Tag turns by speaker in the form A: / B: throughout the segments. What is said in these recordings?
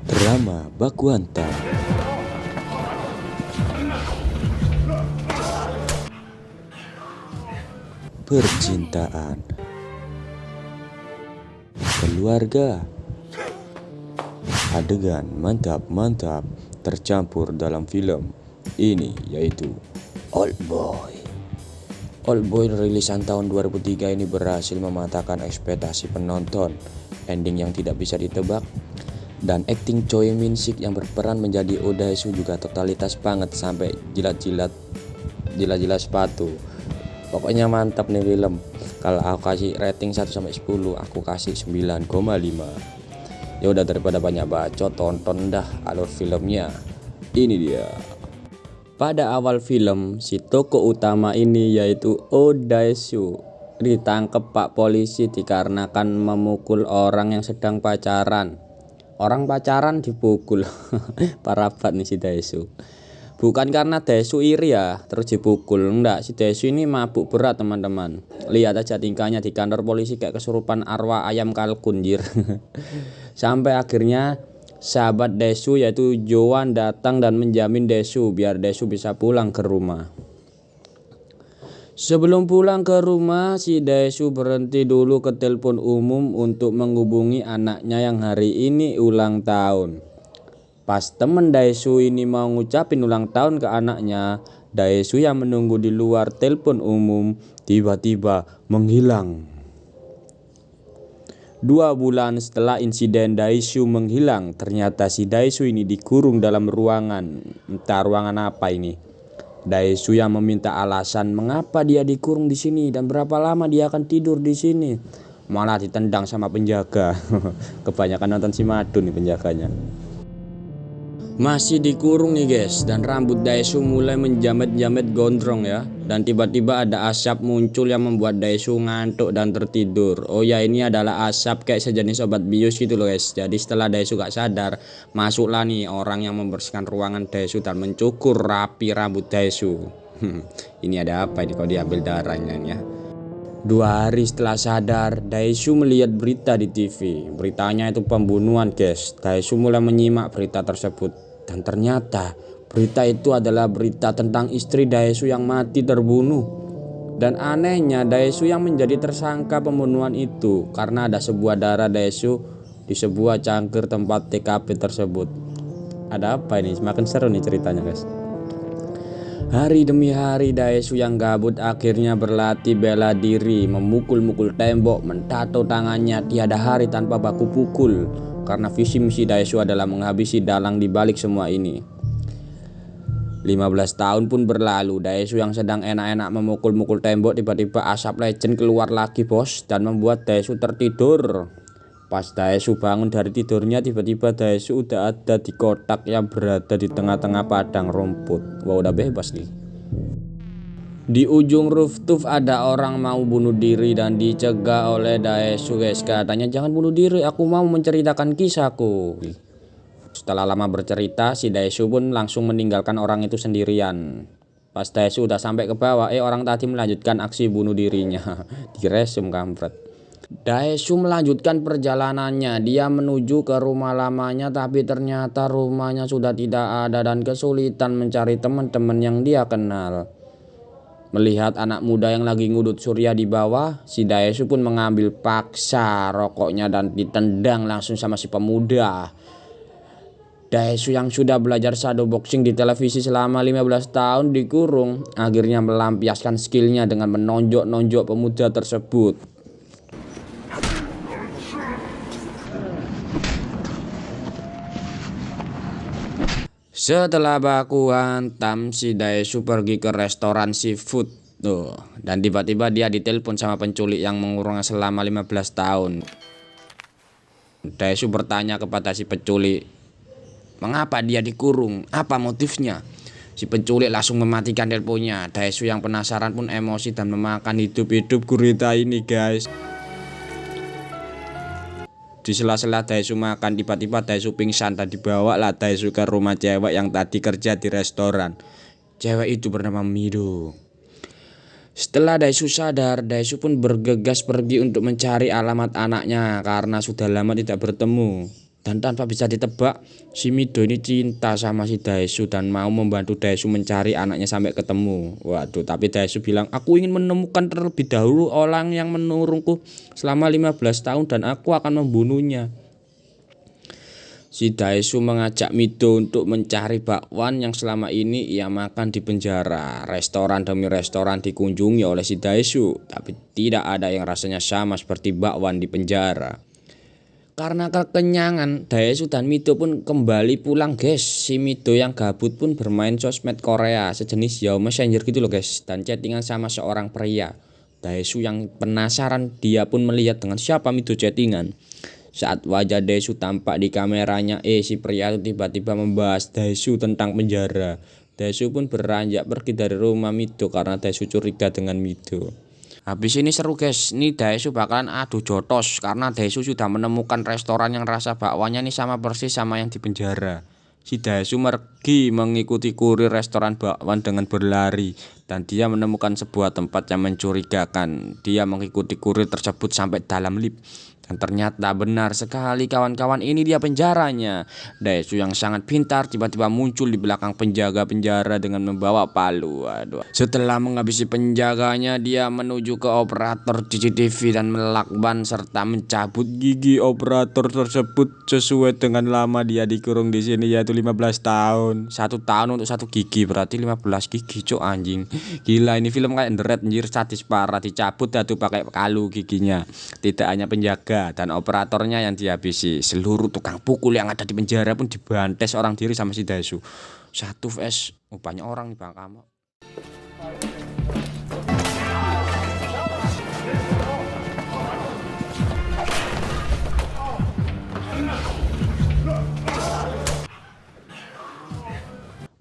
A: Drama baku hantam. Percintaan. Keluarga. Adegan mantap-mantap tercampur dalam film ini, yaitu Oldboy. Oldboy rilisan tahun 2003 ini berhasil mematahkan ekspektasi penonton. Ending yang tidak bisa ditebak, dan akting Choi Min-sik yang berperan menjadi Oh Dae-soo juga totalitas banget sampai jilat-jilat sepatu. Pokoknya mantap nih film. Kalau aku kasih rating 1-10, aku kasih 9,5. Ya udah, daripada banyak bacot, tonton dah alur filmnya. Ini dia. Pada awal film, si tokoh utama ini yaitu Oh Dae-soo ditangkap Pak polisi dikarenakan memukul orang yang sedang pacaran. Orang pacaran dipukul. Parah banget nih si Dae-soo. Bukan karena Dae-soo iri ya terus dipukul, enggak. Si Dae-soo ini mabuk berat teman-teman. Lihat aja tingkahnya di kantor polisi kayak kesurupan arwah ayam kalkun jir. Sampai akhirnya sahabat Dae-soo yaitu Joan datang dan menjamin Dae-soo biar Dae-soo bisa pulang ke rumah. Sebelum pulang ke rumah, si Dae-soo berhenti dulu ke telepon umum untuk menghubungi anaknya yang hari ini ulang tahun. Pas temen Dae-soo ini mau ngucapin ulang tahun ke anaknya, Dae-soo yang menunggu di luar telepon umum tiba-tiba menghilang. 2 bulan setelah insiden Dae-soo menghilang, ternyata si Dae-soo ini dikurung dalam ruangan. Entah ruangan apa ini. Dae-soo yang meminta alasan mengapa dia dikurung di sini dan berapa lama dia akan tidur di sini. Malah ditendang sama penjaga. Kebanyakan nonton si Madun nih penjaganya. Masih dikurung nih guys, dan rambut Dae-soo mulai menjamet-jamet gondrong ya. Dan tiba-tiba ada asap muncul yang membuat Dae-soo ngantuk dan tertidur. Oh ya, ini adalah asap kayak sejenis obat bius gitu loh guys. Jadi setelah Dae-soo gak sadar, masuklah nih orang yang membersihkan ruangan Dae-soo dan mencukur rapi rambut Dae-soo. Ini ada apa ini kalau diambil darahnya ya. 2 hari setelah sadar, Dae-soo melihat berita di TV. Beritanya itu pembunuhan guys. Dae-soo mulai menyimak berita tersebut. Dan ternyata berita itu adalah berita tentang istri Dae-soo yang mati terbunuh. Dan anehnya Dae-soo yang menjadi tersangka pembunuhan itu karena ada sebuah darah Dae-soo di sebuah cangkir tempat TKP tersebut. Ada apa ini? Semakin seru nih ceritanya guys. Hari demi hari Dae-soo yang gabut akhirnya berlatih bela diri, memukul-mukul tembok, mentato tangannya tiada hari tanpa baku pukul. Karena visi misi Dae-soo adalah menghabisi dalang di balik semua ini. 15 tahun pun berlalu, Dae-soo yang sedang enak-enak memukul-mukul tembok tiba-tiba asap legend keluar lagi bos dan membuat Dae-soo tertidur. Pas Dae-soo bangun dari tidurnya, tiba-tiba Dae-soo udah ada di kotak yang berada di tengah-tengah padang rumput. Wah, udah bebas nih. Di ujung rooftop ada orang mau bunuh diri dan dicegah oleh Dae-soo guys. Katanya jangan bunuh diri, aku mau menceritakan kisahku. Setelah lama bercerita, si Dae-soo pun langsung meninggalkan orang itu sendirian. Pas Dae-soo udah sampai ke bawah, orang tadi melanjutkan aksi bunuh dirinya. Diresum kampret. Dae-soo melanjutkan perjalanannya. Dia menuju ke rumah lamanya, tapi ternyata rumahnya sudah tidak ada dan kesulitan mencari teman-teman yang dia kenal. Melihat anak muda yang lagi ngudut surya di bawah, si Dae-soo pun mengambil paksa rokoknya dan ditendang langsung sama si pemuda. Dae-soo yang sudah belajar shadowboxing di televisi selama 15 tahun dikurung, akhirnya melampiaskan skillnya dengan menonjok-nonjok pemuda tersebut. Setelah baku hantam, si Dae-soo pergi ke restoran seafood tuh, dan tiba-tiba dia ditelepon sama penculik yang mengurungnya selama 15 tahun. Dae-soo bertanya kepada si penculik, mengapa dia dikurung? Apa motifnya? Si penculik langsung mematikan teleponnya. Dae-soo yang penasaran pun emosi dan memakan hidup-hidup gurita ini guys. Di sela-sela Dae-soo makan, tiba-tiba Dae-soo pingsan dan dibawa lah Dae-soo ke rumah cewek yang tadi kerja di restoran. Cewek itu bernama Mido. Setelah Dae-soo sadar, Dae-soo pun bergegas pergi untuk mencari alamat anaknya karena sudah lama tidak bertemu. Dan tanpa bisa ditebak, si Mido ini cinta sama si Daesu dan mau membantu Daesu mencari anaknya sampai ketemu. Waduh, tapi Daesu bilang, aku ingin menemukan terlebih dahulu orang yang menurunku selama 15 tahun dan aku akan membunuhnya. Si Daesu mengajak Mido untuk mencari bakwan yang selama ini ia makan di penjara. Restoran demi restoran dikunjungi oleh si Daesu, tapi tidak ada yang rasanya sama seperti bakwan di penjara. Karena kekenyangan, Daesu dan Mido pun kembali pulang guys. Si Mido yang gabut pun bermain sosmed Korea sejenis Yahoo Messenger gitu loh guys, dan chattingan sama seorang pria. Daesu yang penasaran, dia pun melihat dengan siapa Mido chattingan. Saat wajah Daesu tampak di kameranya, si pria itu tiba-tiba membahas Daesu tentang penjara. Daesu pun beranjak pergi dari rumah Mido karena Daesu curiga dengan Mido. Habis ini seru guys, ini Daesu bakalan adu jotos karena Daesu sudah menemukan restoran yang rasa bakwannya nih sama persis sama yang di penjara. Si Daesu pergi mengikuti kurir restoran bakwan dengan berlari dan dia menemukan sebuah tempat yang mencurigakan. Dia mengikuti kurir tersebut sampai dalam lift. Dan ternyata benar sekali kawan-kawan, ini dia penjaranya. Daesu yang sangat pintar tiba-tiba muncul di belakang penjaga penjara dengan membawa palu. Waduh. Setelah menghabisi penjaganya, dia menuju ke operator CCTV dan melakban serta mencabut gigi operator tersebut sesuai dengan lama dia dikurung di sini, yaitu 15 tahun. 1 tahun untuk 1 gigi berarti 15 gigi, cok anjing. Gila, ini film kayak The Red, anjir, sadis parah. Dicabut dah tuh pakai kalu giginya. Tidak hanya penjaga dan operatornya yang dihabisi, seluruh tukang pukul yang ada di penjara pun dibantai seorang diri sama si Daesu. 1 vs banyak orang nih Bang Kamu.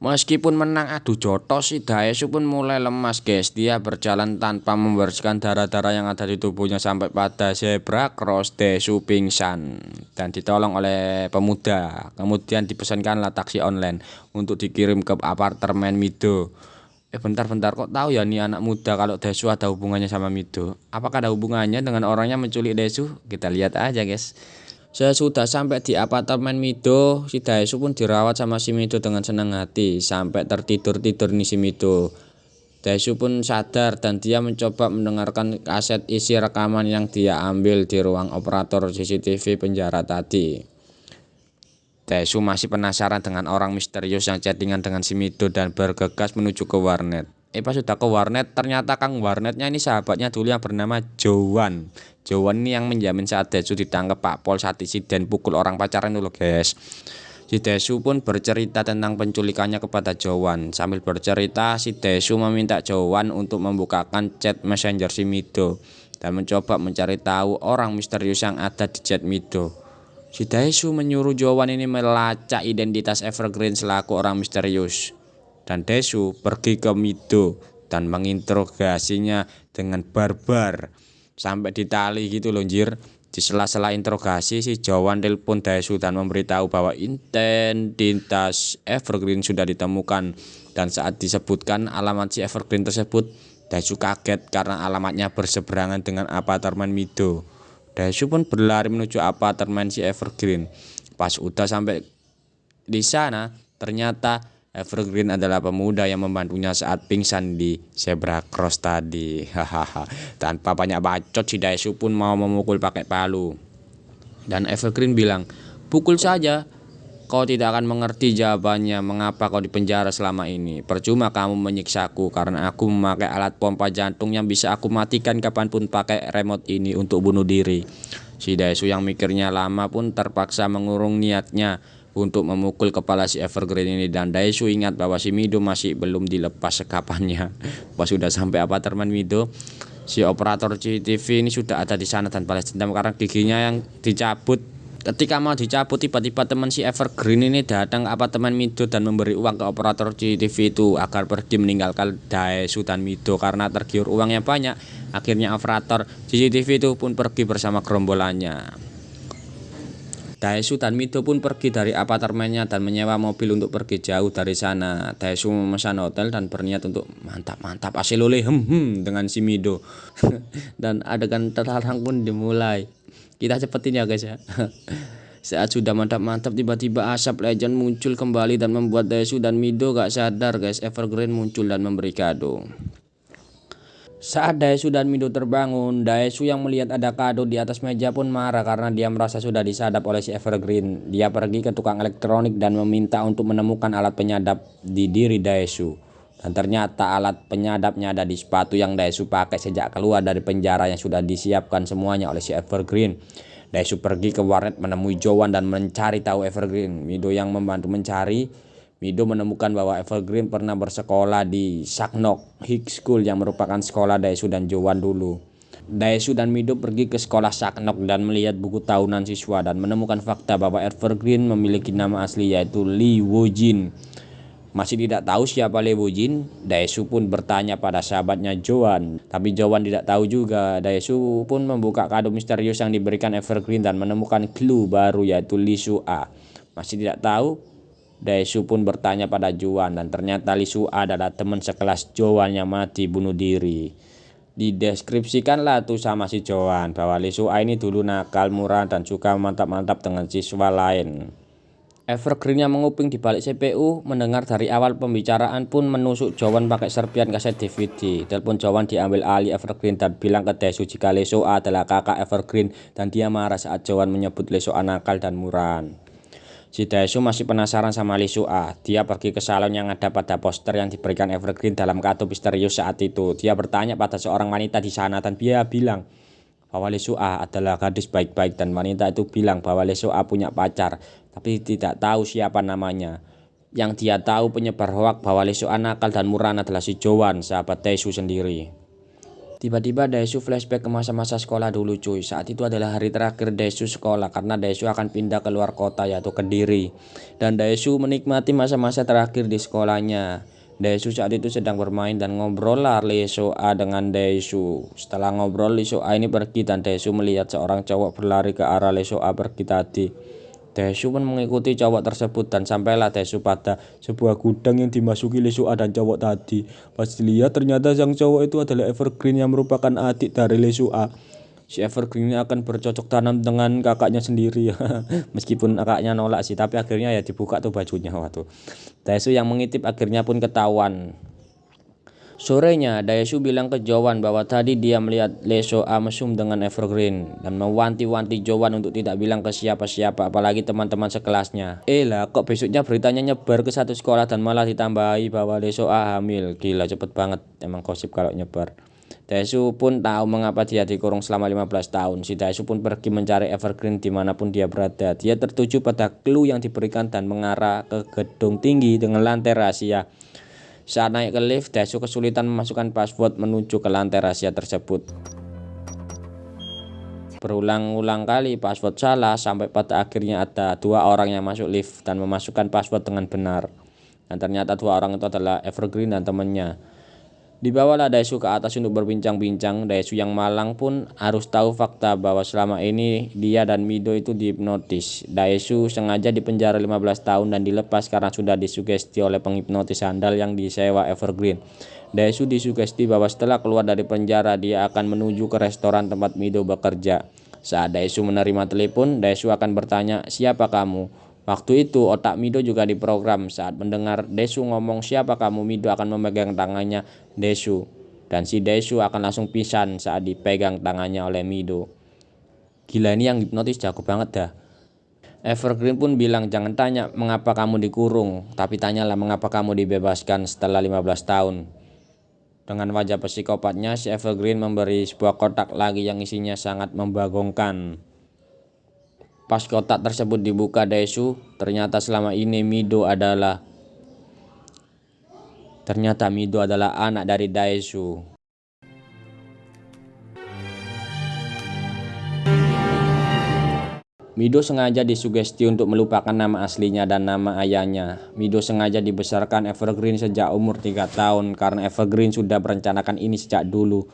A: Meskipun menang adu jotos, si Daesu pun mulai lemas guys. Dia berjalan tanpa membersihkan darah-darah yang ada di tubuhnya sampai pada zebra cross. Daesu pingsan dan ditolong oleh pemuda. Kemudian dipesankanlah taksi online untuk dikirim ke apartemen Mido. Bentar kok tahu ya nih anak muda kalau Daesu ada hubungannya sama Mido? Apakah ada hubungannya dengan orang yang menculik Daesu? Kita lihat aja guys. Sesudah sampai di apartemen Mido, si Daesu pun dirawat sama si Mido dengan senang hati sampai tertidur-tidur nih si Mido. Daesu pun sadar dan dia mencoba mendengarkan kaset isi rekaman yang dia ambil di ruang operator CCTV penjara tadi. Daesu masih penasaran dengan orang misterius yang chattingan dengan si Mido dan bergegas menuju ke warnet. Pas sudah ke warnet, ternyata Kang warnetnya ini sahabatnya dulu yang bernama Jowan. Jowan ini yang menjamin saat Daesu ditangkap Pak Pol saat insiden pukul orang pacaran dulu guys. Si Daesu pun bercerita tentang penculikannya kepada Jowan. Sambil bercerita, si Daesu meminta Jowan untuk membukakan chat messenger si Mido dan mencoba mencari tahu orang misterius yang ada di chat Mido. Si Daesu menyuruh Jowan ini melacak identitas Evergreen selaku orang misterius. Dan Daesu pergi ke Mido dan menginterogasinya dengan barbar sampai ditali gitu loh anjir. Di sela-sela interogasi, si Jowan telepon Daesu dan memberitahu bahwa identitas Evergreen sudah ditemukan. Dan saat disebutkan alamat si Evergreen tersebut, Daesu kaget karena alamatnya berseberangan dengan apartemen Mido. Daesu pun berlari menuju apartemen si Evergreen. Pas udah sampai di sana, ternyata Evergreen adalah pemuda yang membantunya saat pingsan di zebra cross tadi. Hahaha. Tanpa banyak bacot, si Daesu pun mau memukul pakai palu. Dan Evergreen bilang, "Pukul saja. Kau tidak akan mengerti jawabannya mengapa kau dipenjara selama ini. Percuma kamu menyiksaku karena aku memakai alat pompa jantung yang bisa aku matikan kapanpun pakai remote ini untuk bunuh diri." Si Daesu yang mikirnya lama pun terpaksa mengurung niatnya untuk memukul kepala si Evergreen ini. Dan Daesu ingat bahwa si Mido masih belum dilepas sekapannya. Pas sudah sampai apartemen Mido, si operator CCTV ini sudah ada di sana dan balas dendam karena giginya yang dicabut. Ketika mau dicabut, tiba-tiba teman si Evergreen ini datang ke apartemen Mido dan memberi uang ke operator CCTV itu agar pergi meninggalkan Daesu dan Mido karena tergiur uang yang banyak. Akhirnya operator CCTV itu pun pergi bersama gerombolannya. Daesu dan Mido pun pergi dari apartemennya dan menyewa mobil untuk pergi jauh dari sana. Daesu memesan hotel dan berniat untuk mantap asilole dengan si Mido. Dan adegan terlarang pun dimulai. Kita cepetin ya guys ya. Saat sudah mantap-mantap, tiba-tiba asap legend muncul kembali dan membuat Daesu dan Mido gak sadar guys. Evergreen muncul dan memberi kado. Saat Daesu dan Mido terbangun, Daesu yang melihat ada kado di atas meja pun marah karena dia merasa sudah disadap oleh si Evergreen. Dia pergi ke tukang elektronik dan meminta untuk menemukan alat penyadap di diri Daesu. Dan ternyata alat penyadapnya ada di sepatu yang Daesu pakai sejak keluar dari penjara yang sudah disiapkan semuanya oleh si Evergreen. Daesu pergi ke warnet menemui Jowan dan mencari tahu Evergreen. Mido yang membantu mencari. Mido menemukan bahwa Evergreen pernah bersekolah di Saknok High School yang merupakan sekolah Daesu dan Jowan dulu. Daesu dan Mido pergi ke sekolah Saknok dan melihat buku tahunan siswa dan menemukan fakta bahwa Evergreen memiliki nama asli yaitu Lee Woo-jin. Masih tidak tahu siapa Lee Woo-jin, Daesu pun bertanya pada sahabatnya Jowan. Tapi Jowan tidak tahu juga. Daesu pun membuka kado misterius yang diberikan Evergreen dan menemukan clue baru yaitu Lee Soo-ah. Masih tidak tahu, Daesu pun bertanya pada Jowan dan ternyata Lee Soo-ah adalah teman sekelas Jowan yang mati bunuh diri. Dideskripsikanlah tuh sama si Jowan bahwa Lee Soo-ah ini dulu nakal, murah dan suka mantap-mantap dengan siswa lain. Evergreen yang menguping di balik CPU mendengar dari awal pembicaraan pun menusuk Jowan pakai serpian kaset DVD. Telepon Jowan diambil alih Evergreen dan bilang ke Daesu jika Lee Soo-ah adalah kakak Evergreen dan dia marah saat Jowan menyebut Lee Soo-ah nakal dan murahan. Si Daesu masih penasaran sama Lee Soo-ah. Dia pergi ke salon yang ada pada poster yang diberikan Evergreen dalam kado misterius saat itu. Dia bertanya pada seorang wanita di sana dan dia bilang bahwa Lee Soo-ah adalah gadis baik-baik dan wanita itu bilang bahwa Lee Soo-ah punya pacar tapi tidak tahu siapa namanya. Yang dia tahu penyebar hoak bahwa Lee Soo-ah nakal dan murahan adalah si Jowan, sahabat Daesu sendiri. Tiba-tiba Daesu flashback ke masa-masa sekolah dulu cuy. Saat itu adalah hari terakhir Daesu sekolah karena Daesu akan pindah ke luar kota yaitu Kediri. Dan Daesu menikmati masa-masa terakhir di sekolahnya. Daesu saat itu sedang bermain dan ngobrol lah Lee Soo-ah dengan Daesu. Setelah ngobrol, Lee Soo-ah ini pergi dan Daesu melihat seorang cowok berlari ke arah Lee Soo-ah pergi tadi. Daesu pun mengikuti cowok tersebut dan sampailah Daesu pada sebuah gudang yang dimasuki Lee Soo-ah dan cowok tadi. Pas dilihat ternyata sang cowok itu adalah Evergreen yang merupakan adik dari Lee Soo-ah. Si Evergreen akan bercocok tanam dengan kakaknya sendiri. Meskipun kakaknya nolak sih, tapi akhirnya ya dibuka tuh bajunya waktu. Daesu yang mengintip akhirnya pun ketahuan. Sorenya, Daesu bilang ke Jowan bahwa tadi dia melihat Lee Soo-ah mesum dengan Evergreen dan mewanti-wanti Jowan untuk tidak bilang ke siapa-siapa, apalagi teman-teman sekelasnya. Lah, kok besoknya beritanya nyebar ke satu sekolah dan malah ditambahi bahwa Lee Soo-ah hamil. Gila, cepet banget emang gosip kalau nyebar. Daesu pun tahu mengapa dia dikurung selama 15 tahun. Si Daesu pun pergi mencari Evergreen dimanapun dia berada. Dia tertuju pada clue yang diberikan dan mengarah ke gedung tinggi dengan lantai rahasia. Saat naik ke lift, Daesu kesulitan memasukkan password menuju ke lantai rahasia tersebut. Berulang-ulang kali password salah sampai pada akhirnya ada dua orang yang masuk lift dan memasukkan password dengan benar. Dan ternyata dua orang itu adalah Evergreen dan temannya. Dibawalah Daesu ke atas untuk berbincang-bincang. Daesu yang malang pun harus tahu fakta bahwa selama ini dia dan Mido itu dihipnotis. Daesu sengaja dipenjara 15 tahun dan dilepas karena sudah disugesti oleh penghipnotis handal yang disewa Evergreen. Daesu disugesti bahwa setelah keluar dari penjara dia akan menuju ke restoran tempat Mido bekerja. Saat Daesu menerima telepon, Daesu akan bertanya, "Siapa kamu?" Waktu itu otak Mido juga diprogram. Saat mendengar Daesu ngomong siapa kamu, Mido akan memegang tangannya Daesu. Dan si Daesu akan langsung pingsan saat dipegang tangannya oleh Mido. Gila, ini yang hipnotis jago banget dah. Evergreen pun bilang jangan tanya mengapa kamu dikurung, tapi tanyalah mengapa kamu dibebaskan setelah 15 tahun. Dengan wajah psikopatnya, si Evergreen memberi sebuah kotak lagi yang isinya sangat membagongkan. Pas kotak tersebut dibuka Daesu, ternyata selama ini Mido adalah anak dari Daesu. Mido sengaja disugesti untuk melupakan nama aslinya dan nama ayahnya. Mido sengaja dibesarkan Evergreen sejak umur 3 tahun karena Evergreen sudah merencanakan ini sejak dulu.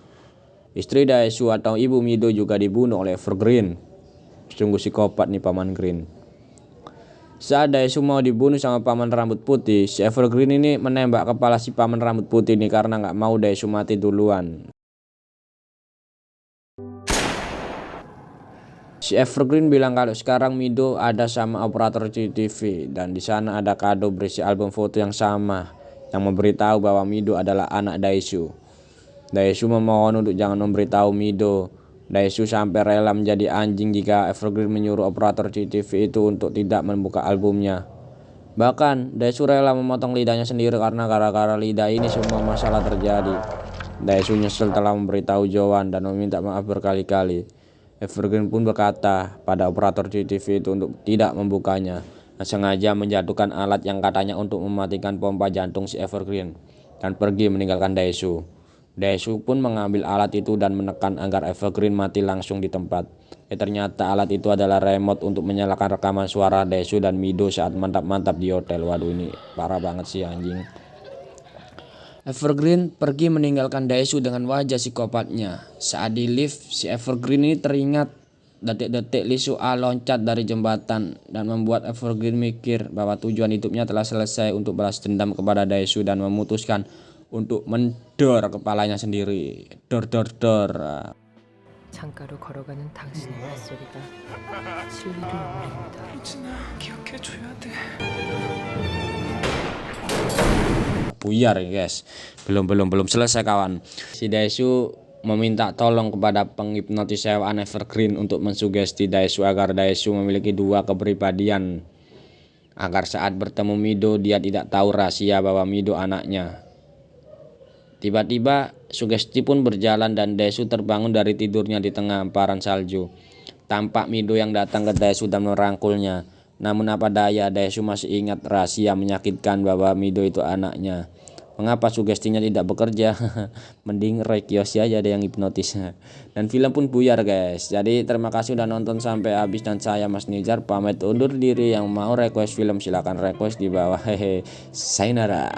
A: Istri Daesu atau ibu Mido juga dibunuh oleh Evergreen. Sungguh psikopat nih Paman Green. Saat Daesu mau dibunuh sama Paman Rambut Putih, si Evergreen ini menembak kepala si Paman Rambut Putih ini karena nggak mau Daesu mati duluan. Si Evergreen bilang kalau sekarang Mido ada sama operator CCTV dan di sana ada kado berisi album foto yang sama yang memberitahu bahwa Mido adalah anak Daeshu. Daeshu memohon untuk jangan memberitahu Mido. Daeshu sampai rela menjadi anjing jika Evergreen menyuruh operator CCTV itu untuk tidak membuka albumnya. Bahkan Daeshu rela memotong lidahnya sendiri karena gara-gara lidah ini semua masalah terjadi. Daeshu nyesel telah memberitahu Joan dan meminta maaf berkali-kali. Evergreen pun berkata pada operator CCTV itu untuk tidak membukanya dan sengaja menjatuhkan alat yang katanya untuk mematikan pompa jantung si Evergreen dan pergi meninggalkan Daeshu. Daeshu pun mengambil alat itu dan menekan agar Evergreen mati langsung di tempat. Ternyata alat itu adalah remote untuk menyalakan rekaman suara Daeshu dan Mido saat mantap-mantap di hotel. Waduh, ini parah banget sih anjing. Evergreen pergi meninggalkan Daeshu dengan wajah psikopatnya. Saat di lift, si Evergreen ini teringat detik-detik Lee Soo-ah loncat dari jembatan dan membuat Evergreen mikir bahwa tujuan hidupnya telah selesai untuk balas dendam kepada Daeshu dan memutuskan untuk mendor kepalanya sendiri. Dor.
B: 창가로 걸어가는 당신의 발소리가 실리를 울립니다.
C: 로진아, 기억해줘야 돼.
A: Buyar guys, belum selesai kawan. Si Daeshu meminta tolong kepada penghipnotis sewaan Evergreen untuk mensugesti Daeshu agar Daeshu memiliki dua kepribadian, agar saat bertemu Mido dia tidak tahu rahasia bahwa Mido anaknya. Tiba-tiba sugesti pun berjalan dan Daeshu terbangun dari tidurnya di tengah hamparan salju. Tampak Mido yang datang ke Daeshu dan merangkulnya. Namun apa daya, Daeshu masih ingat rahasia menyakitkan bahwa Mido itu anaknya. Mengapa sugestinya tidak bekerja? Mending Roy Kiyoshi aja ada yang hipnotis. Dan film pun buyar guys. Jadi terima kasih udah nonton sampai habis dan saya Mas Nizar pamit undur diri. Yang mau request film silahkan request di bawah. Hehe. Sayonara.